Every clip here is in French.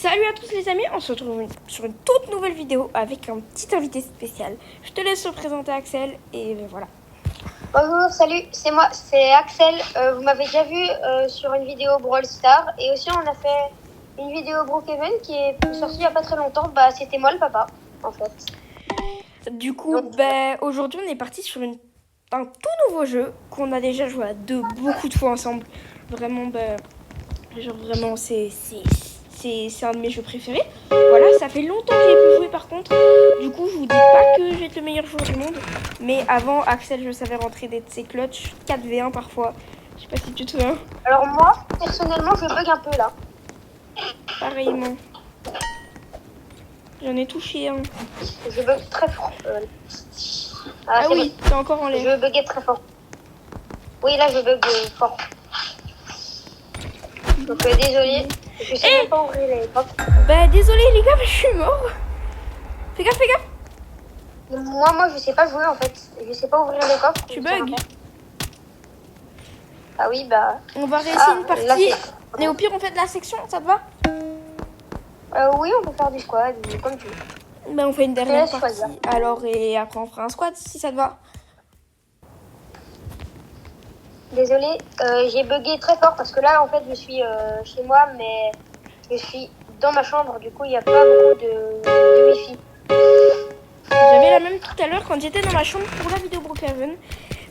Salut à tous les amis, on se retrouve sur une toute nouvelle vidéo avec un petit invité spécial. Je te laisse te présenter Axel et voilà. Bonjour, salut, c'est moi, c'est Axel. Vous m'avez déjà vu sur une vidéo Brawl Stars et aussi on a fait une vidéo Brookhaven qui est sortie il n'y a pas très longtemps. Bah, c'était moi le papa en fait. Du coup, aujourd'hui on est parti sur un tout nouveau jeu qu'on a déjà joué à beaucoup de fois ensemble. Vraiment, vraiment c'est un de mes jeux préférés. Voilà, ça fait longtemps que j'ai pu jouer par contre. Du coup, je vous dis pas que je vais être le meilleur joueur du monde. Mais avant, Axel, je savais rentrer des de ses clutches 4v1 parfois. Je sais pas si tu te souviens. Alors moi, personnellement, je bug un peu là. Pareillement. J'en ai touché un. Je bug très fort. Ah oui, t'es encore en l'air. Je buguais très fort. Oui, là je bug fort. Donc désolé, je sais même pas ouvrir les portes. Bah désolé les gars, je suis mort. Fais gaffe, fais gaffe. Moi je sais pas jouer en fait. Je sais pas ouvrir les coffres. Tu bugs. Ah oui, bah. On va réessayer une partie. Et au pire, on fait de la section, ça te va? Oui, on peut faire du squad, comme tu veux. Bah on fait une dernière partie. Alors, et après on fera un squad si ça te va. Désolée, j'ai bugué très fort parce que là en fait je suis chez moi mais je suis dans ma chambre, du coup il n'y a pas beaucoup de wifi. J'avais la même tout à l'heure quand j'étais dans ma chambre pour la vidéo Brookhaven.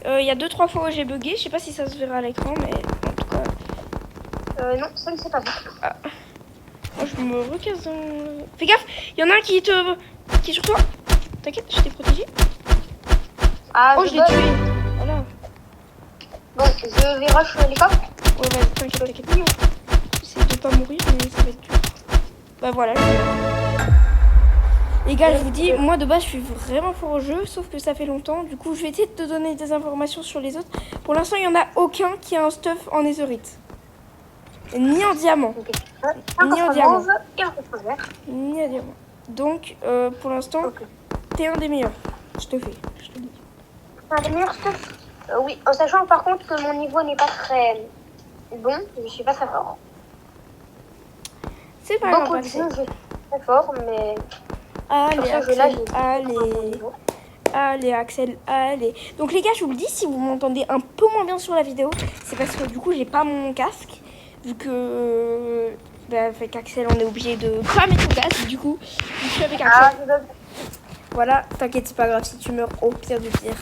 Il y a 2-3 fois où j'ai bugué, je sais pas si ça se verra à l'écran mais en tout cas... non, ça ne s'est pas vu. Ah. Moi je me recasse dans... Fais gaffe, il y en a un qui est sur toi. T'inquiète, je t'ai protégé. Ah, oh je l'ai tué. Voilà. Bon, je vais rush les coffres. Ouais, bah, t'inquiète. J'essaie de pas mourir, mais ça va être dur. Bah voilà. Les gars, je vous dis, moi de base, je suis vraiment fort au jeu, sauf que ça fait longtemps. Du coup, je vais essayer de te donner des informations sur les autres. Pour l'instant, il n'y en a aucun qui a un stuff en netherite. Ni en diamant. Okay. Ni en diamant. Ni en diamant. Donc, pour l'instant, t'es un des meilleurs. Je te dis. Un des meilleurs stuff. Oui, en sachant par contre que mon niveau n'est pas très bon, je suis pas très fort. C'est pas grave. Beaucoup de jeux, je suis très fort, mais. Allez, Axel, allez. Donc les gars, je vous le dis, si vous m'entendez un peu moins bien sur la vidéo, c'est parce que du coup, j'ai pas mon casque. Vu que avec Axel, on est obligé de pas mettre mon casque. Du coup, je suis avec Axel. Voilà, t'inquiète, c'est pas grave si tu meurs au pire du pire.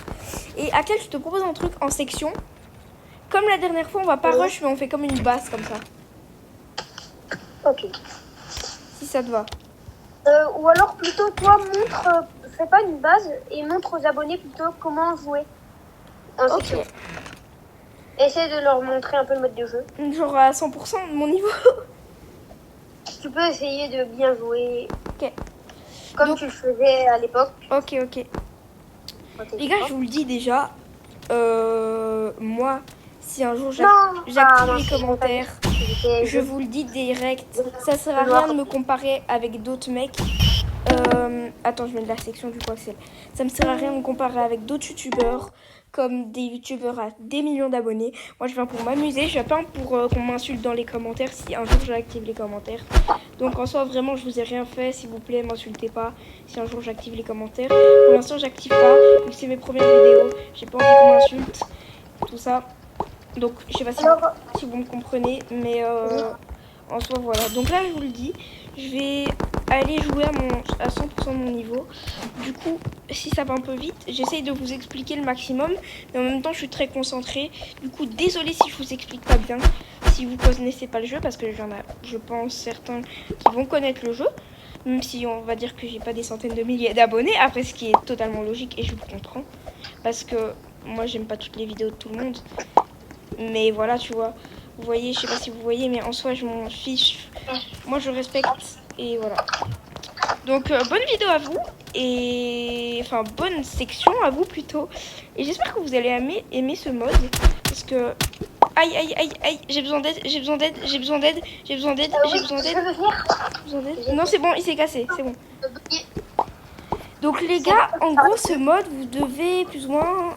Et Axel, je te propose un truc en section. Comme la dernière fois, on va pas rush, mais on fait comme une base comme ça. Ok. Si ça te va. Ou alors plutôt, toi, fais pas une base et montre aux abonnés plutôt comment jouer en section. Essaye de leur montrer un peu le mode de jeu. Genre à 100% de mon niveau. Tu peux essayer de bien jouer. Ok. Comme tu le faisais à l'époque. Ok. Les gars, je vous le dis déjà, moi, si un jour j'active les commentaires, je vous le dis direct, ça sert à rien de me comparer avec d'autres mecs. Attends, je mets de la section du coup, Axel. Ça me sert à rien de me comparer avec d'autres youtubeurs, comme des youtubeurs à des millions d'abonnés. Moi, je viens pour m'amuser, je viens pas pour qu'on m'insulte dans les commentaires si un jour j'active les commentaires. Donc en soi, vraiment, je vous ai rien fait, s'il vous plaît, m'insultez pas si un jour j'active les commentaires. Pour l'instant, j'active pas, vu que c'est mes premières vidéos, j'ai pas envie qu'on m'insulte, tout ça. Donc, je sais pas si vous me comprenez, mais en soi, voilà. Donc là, je vous le dis, je vais aller jouer à 100% de mon niveau. Du coup, si ça va un peu vite, j'essaye de vous expliquer le maximum, mais en même temps, je suis très concentrée. Du coup, désolé si je vous explique pas bien, si vous connaissez pas le jeu, parce que j'en ai, je pense, certains qui vont connaître le jeu, même si on va dire que j'ai pas des centaines de milliers d'abonnés, après ce qui est totalement logique, et je vous comprends, parce que moi, j'aime pas toutes les vidéos de tout le monde. Mais voilà, tu vois, vous voyez, je sais pas si vous voyez, mais en soi, je m'en fiche. Moi, je respecte et voilà. Donc, bonne vidéo à vous et enfin, bonne section à vous plutôt. Et j'espère que vous allez aimer ce mode parce que aïe, j'ai besoin d'aide. Non, c'est bon, il s'est cassé, c'est bon. Donc les gars, en gros, ce mode, vous devez plus ou moins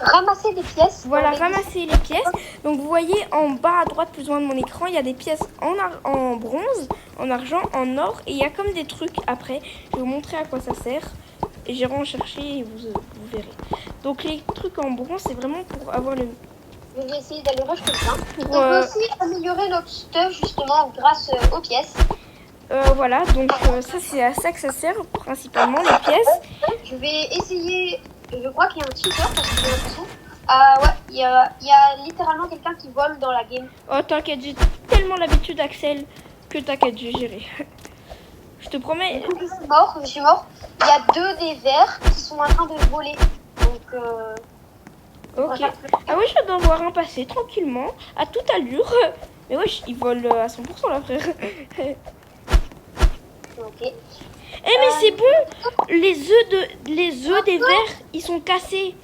ramasser des pièces. Voilà, ramasser les pièces. Donc vous voyez en bas à droite plus ou moins de mon écran, il y a des pièces en bronze, en argent, en or. Et il y a comme des trucs après. Je vais vous montrer à quoi ça sert. Et j'irai en chercher et vous verrez. Donc les trucs en bronze, c'est vraiment pour avoir le... Je vais essayer d'aller rush comme ça. Pour, On peut aussi améliorer notre stuff justement grâce aux pièces. Voilà, donc ça c'est à ça que ça sert principalement les pièces. Je vais essayer, je crois qu'il y a un cheater parce que j'ai l'impression. Ah ouais, il y a littéralement quelqu'un qui vole dans la game. Oh t'inquiète, j'ai tellement l'habitude Axel que t'inquiète, je vais gérer. Je te promets. Je suis mort. Il y a 2 des verts qui sont en train de voler. Donc ok. Ah oui, je dois voir un passer tranquillement, à toute allure. Mais wesh, ils volent à 100% là frère. ok. Eh mais c'est bon, les œufs des vers, ils sont cassés.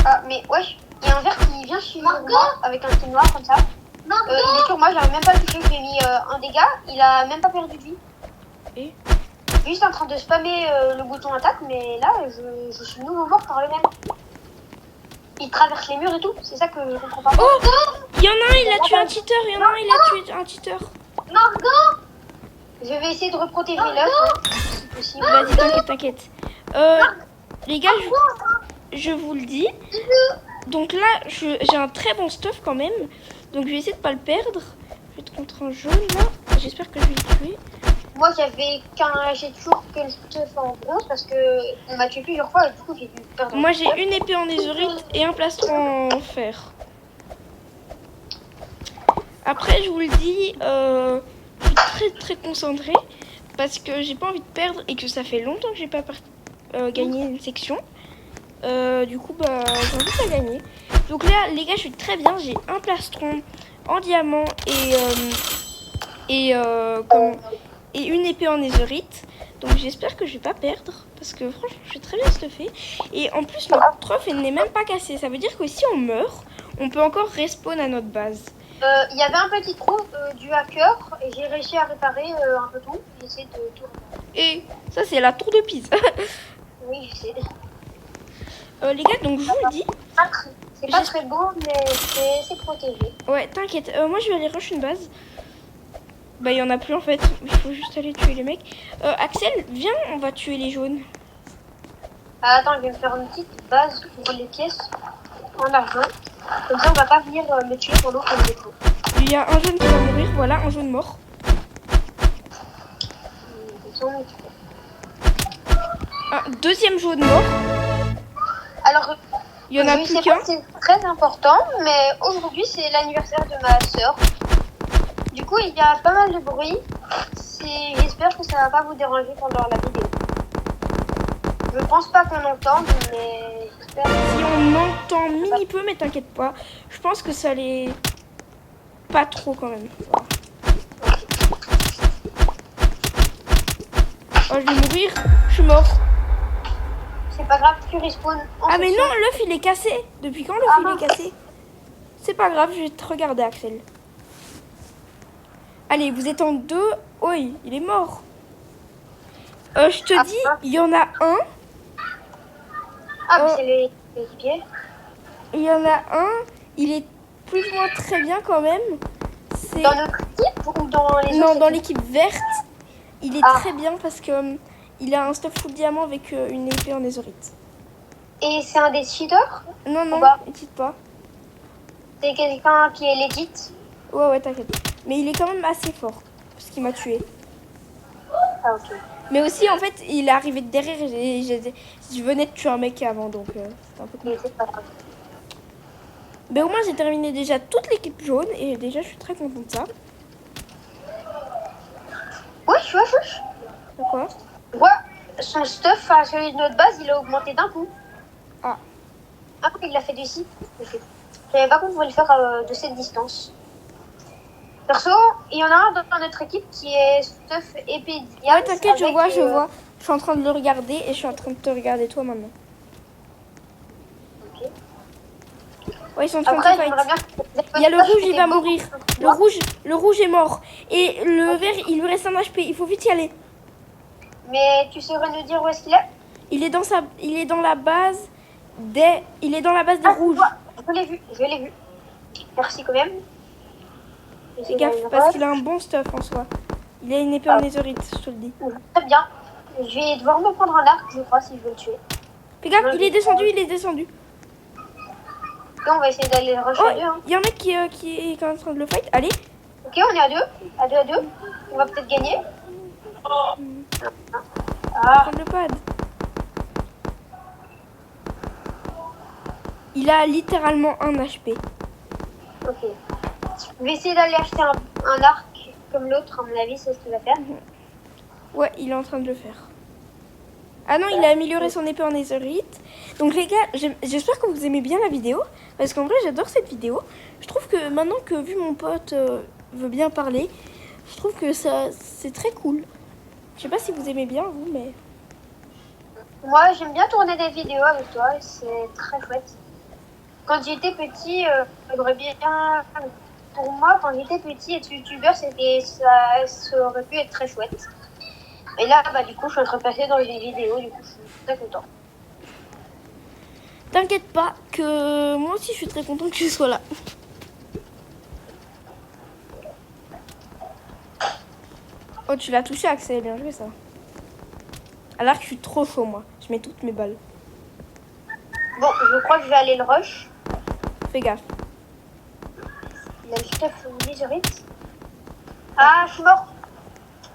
Ah mais wesh, il y a un vert qui vient sur moi avec un petit noir comme ça. Il est sur moi, j'arrive même pas à le toucher, je lui ai mis un dégât, il a même pas perdu de vie. Et Juste en train de spammer le bouton attaque, mais là je suis nouveau mort par le même. Il traverse les murs et tout, c'est ça que je comprends pas. oh, il y en a un, il a tué un cheater, il y en a un, il a tué un cheater. Margot, je vais essayer de reprotéger l'œuf, si possible. Vas-y, t'inquiète. Les gars, je vous le dis. Donc là, j'ai un très bon stuff quand même. Donc je vais essayer de pas le perdre. Je vais être contre un jaune là. J'espère que je vais le tuer. Moi j'ai toujours que le stuff en bronze parce que on m'a tué plusieurs fois et du coup j'ai dû perdre. Moi j'ai une épée en netherite et un plastron en fer. Après je vous le dis, je suis très concentrée parce que j'ai pas envie de perdre et que ça fait longtemps que j'ai pas gagné une section. Du coup j'ai envie de la gagner. Donc là les gars, je suis très bien, j'ai un plastron en diamant et une épée en netherite. Donc j'espère que je vais pas perdre parce que franchement je suis très bien stuffée. Et en plus notre truffe n'est même pas cassée. Ça veut dire que si on meurt, on peut encore respawn à notre base. Il y avait un petit trou du hacker et j'ai réussi à réparer un peu tout. J'ai essayé de tout réparer. Et ça c'est la tour de Pise. Oui, je sais. Les gars, donc je vous le dis. C'est pas très beau mais c'est protégé. Ouais, t'inquiète. Moi je vais aller rush une base. Bah il y en a plus en fait. Il faut juste aller tuer les mecs. Axel, viens, on va tuer les jaunes. Ah, attends, je vais me faire une petite base pour les pièces en argent. Comme ça on va pas venir me tuer pendant qu'on est trop. Il y a un jaune qui va mourir, voilà, un jaune mort. Un deuxième jaune mort. Alors, il y en a plus sais qu'un. pas, c'est très important, mais aujourd'hui c'est l'anniversaire de ma sœur. Du coup, il y a pas mal de bruit. J'espère que ça va pas vous déranger pendant la vidéo. Je pense pas qu'on entende, mais j'espère. Si on entend mini peu, mais t'inquiète pas. Je pense que ça l'est pas trop quand même. Oh, je vais mourir. Je suis mort. C'est pas grave, tu respawns. Ah mais non, l'œuf il est cassé. Depuis quand l'œuf il est cassé? C'est pas grave, je vais te regarder Axel. Allez, vous êtes en deux. Oh, il est mort. Je te dis, il y en a un. Ah, c'est les pieds. Il y en a un. Il est plus ou moins très bien quand même. Dans notre équipe ou dans les autres? Non, dans l'équipe verte. Il est très bien parce que il a un stuff full diamant avec une épée en netherite. Et c'est un des cheaters? Non, non, n'hésite pas. C'est quelqu'un qui est legit? Ouais, t'inquiète. Mais il est quand même assez fort. Parce qu'il m'a tué. Ah, ok. Mais aussi, en fait, il est arrivé de derrière et je venais de tuer un mec avant. Donc, c'était un peu compliqué. Mais au moins, j'ai terminé déjà toute l'équipe jaune. Et déjà, je suis très contente de ça. Wesh. De quoi? Ouais, son stuff à celui de notre base, il a augmenté d'un coup. Ah. Après, il l'a fait d'ici. Je savais pas qu'on pouvait le faire de cette distance. Perso, il y en a un dans notre équipe qui est stuff épée de diamant. Ouais, t'inquiète, je vois. Je suis en train de le regarder et je suis en train de te regarder toi maintenant. Ok. Ouais, ils sont en train de se fight. Il y a le rouge, il va mourir. Le rouge est mort. Et le vert, il lui reste un HP. Il faut vite y aller. Mais tu saurais nous dire où est-ce qu'il est? Il est dans la base. Il est dans la base des rouges. Je l'ai vu, je l'ai vu. Merci quand même. Fais gaffe, parce qu'il a un bon stuff en soi. Il a une épée en netherite, je te le dis. Très bien. Je vais devoir me prendre un arc, je crois, si je veux le tuer. Fais gaffe, il est descendu, il est descendu. Ok, on va essayer d'aller le rush à deux. Hein. Il y a un mec qui est en train de le fight. Allez. Ok, on est à deux. À deux. On va peut-être gagner. Prends le pad. Il a littéralement un HP. Ok. Je vais essayer d'aller acheter un arc comme l'autre, à mon avis, c'est ce qu'il va faire. Ouais, il est en train de le faire. Ah non, il a amélioré son épée en netherite. Donc les gars, j'espère que vous aimez bien la vidéo. Parce qu'en vrai, j'adore cette vidéo. Je trouve que maintenant que vu mon pote veut bien parler, je trouve que c'est très cool. Je sais pas si vous aimez bien, vous, mais... Moi, j'aime bien tourner des vidéos avec toi. C'est très chouette. Quand j'étais petit, j'aurais bien... Pour moi, quand j'étais petit, être youtubeur, ça aurait pu être très chouette. Et là, du coup, je suis en train de passer dans les vidéos, du coup, je suis très content. T'inquiète pas, que moi aussi, je suis très content que tu sois là. Oh, tu l'as touché, Axel, bien joué, ça. Alors que je suis trop chaud, moi. Je mets toutes mes balles. Bon, je crois que je vais aller le rush. Fais gaffe. Il a le stuff netherite. Ah, je suis mort.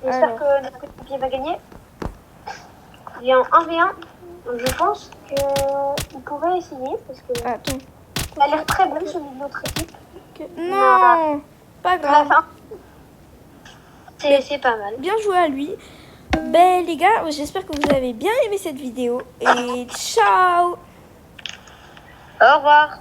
J'espère que notre équipe va gagner. Il est en 1v1. Je pense qu'il pourrait essayer parce que Attends. il a l'air très bon celui de notre équipe. Non, pas grave. C'est pas mal. Bien joué à lui. Ben les gars, j'espère que vous avez bien aimé cette vidéo. Et ciao. Au revoir.